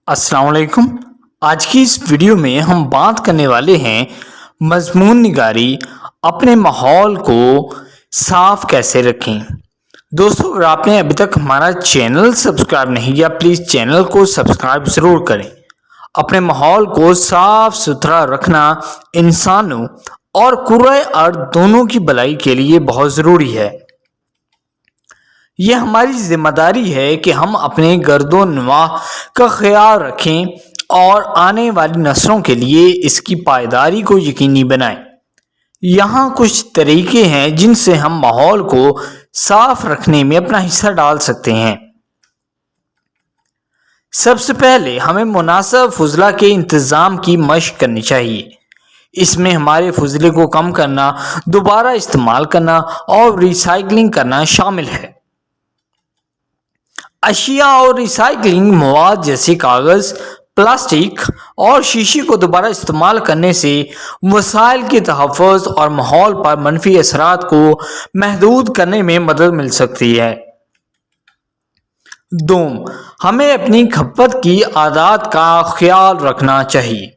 السلام علیکم۔ آج کی اس ویڈیو میں ہم بات کرنے والے ہیں مضمون نگاری اپنے ماحول کو صاف کیسے رکھیں۔ دوستو، اگر آپ نے ابھی تک ہمارا چینل سبسکرائب نہیں کیا، پلیز چینل کو سبسکرائب ضرور کریں۔ اپنے ماحول کو صاف ستھرا رکھنا انسانوں اور کرۂ ارض دونوں کی بھلائی کے لیے بہت ضروری ہے۔ یہ ہماری ذمہ داری ہے کہ ہم اپنے گرد و نواح کا خیال رکھیں اور آنے والی نسلوں کے لیے اس کی پائیداری کو یقینی بنائیں۔ یہاں کچھ طریقے ہیں جن سے ہم ماحول کو صاف رکھنے میں اپنا حصہ ڈال سکتے ہیں۔ سب سے پہلے ہمیں مناسب فضلہ کے انتظام کی مشق کرنی چاہیے۔ اس میں ہمارے فضلے کو کم کرنا، دوبارہ استعمال کرنا اور ری سائیکلنگ کرنا شامل ہے۔ اشیاء اور ری سائیکلنگ مواد جیسے کاغذ، پلاسٹک اور شیشے کو دوبارہ استعمال کرنے سے وسائل کے تحفظ اور ماحول پر منفی اثرات کو محدود کرنے میں مدد مل سکتی ہے۔ دوم، ہمیں اپنی کھپت کی عادات کا خیال رکھنا چاہیے۔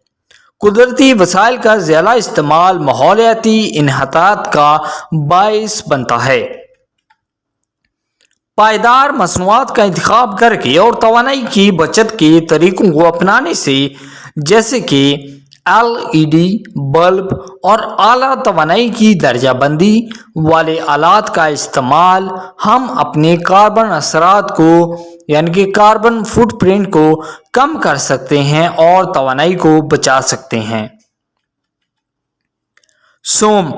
قدرتی وسائل کا زیادہ استعمال ماحولیاتی انحطاط کا باعث بنتا ہے۔ پائیدار مصنوعات کا انتخاب کر کے اور توانائی کی بچت کے طریقوں کو اپنانے سے، جیسے کہ LED بلب اور اعلیٰ توانائی کی درجہ بندی والے آلات کا استعمال، ہم اپنے کاربن اثرات کو کاربن فٹ پرنٹ کو کم کر سکتے ہیں اور توانائی کو بچا سکتے ہیں۔ سوم،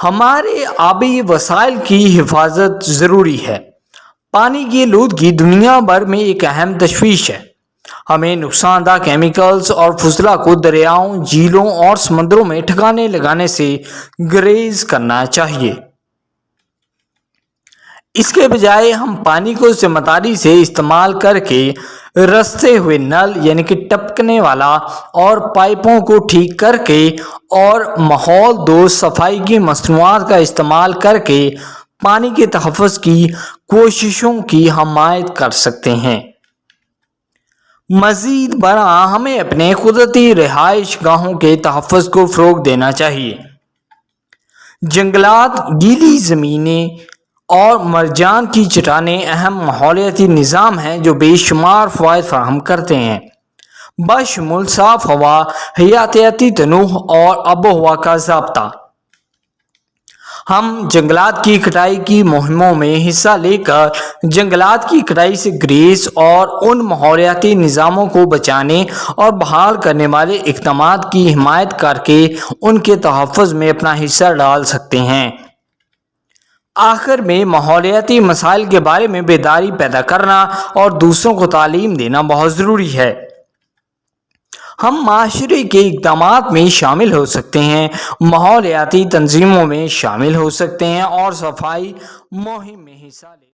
ہمارے آبی وسائل کی حفاظت ضروری ہے۔ پانی کی آلودگی دنیا بھر میں ایک اہم تشویش ہے۔ ہمیں نقصان دہ کیمیکلز اور فضلہ کو دریاؤں، جھیلوں اور سمندروں میں ٹھکانے لگانے سے گریز کرنا چاہیے۔ اس کے بجائے ہم پانی کو ذمہ داری سے استعمال کر کے رستے ہوئے نل ٹپکنے والا اور پائپوں کو ٹھیک کر کے اور ماحول دوست صفائی کی مصنوعات کا استعمال کر کے پانی کے تحفظ کی کوششوں کی حمایت کر سکتے ہیں۔ مزید برآں ہمیں اپنے قدرتی رہائش گاہوں کے تحفظ کو فروغ دینا چاہیے۔ جنگلات، گیلی زمینیں اور مرجان کی چٹانیں اہم ماحولیاتی نظام ہیں جو بے شمار فوائد فراہم کرتے ہیں، بشمول صاف ہوا، حیاتیاتی تنوع اور آب و ہوا کا ضابطہ۔ ہم جنگلات کی کٹائی کی مہموں میں حصہ لے کر جنگلات کی کٹائی سے گریز اور ان ماحولیاتی نظاموں کو بچانے اور بحال کرنے والے اقدامات کی حمایت کر کے ان کے تحفظ میں اپنا حصہ ڈال سکتے ہیں۔ آخر میں ماحولیاتی مسائل کے بارے میں بیداری پیدا کرنا اور دوسروں کو تعلیم دینا بہت ضروری ہے۔ ہم معاشرے کے اقدامات میں شامل ہو سکتے ہیں، ماحولیاتی تنظیموں میں شامل ہو سکتے ہیں اور صفائی مہم میں حصہ لے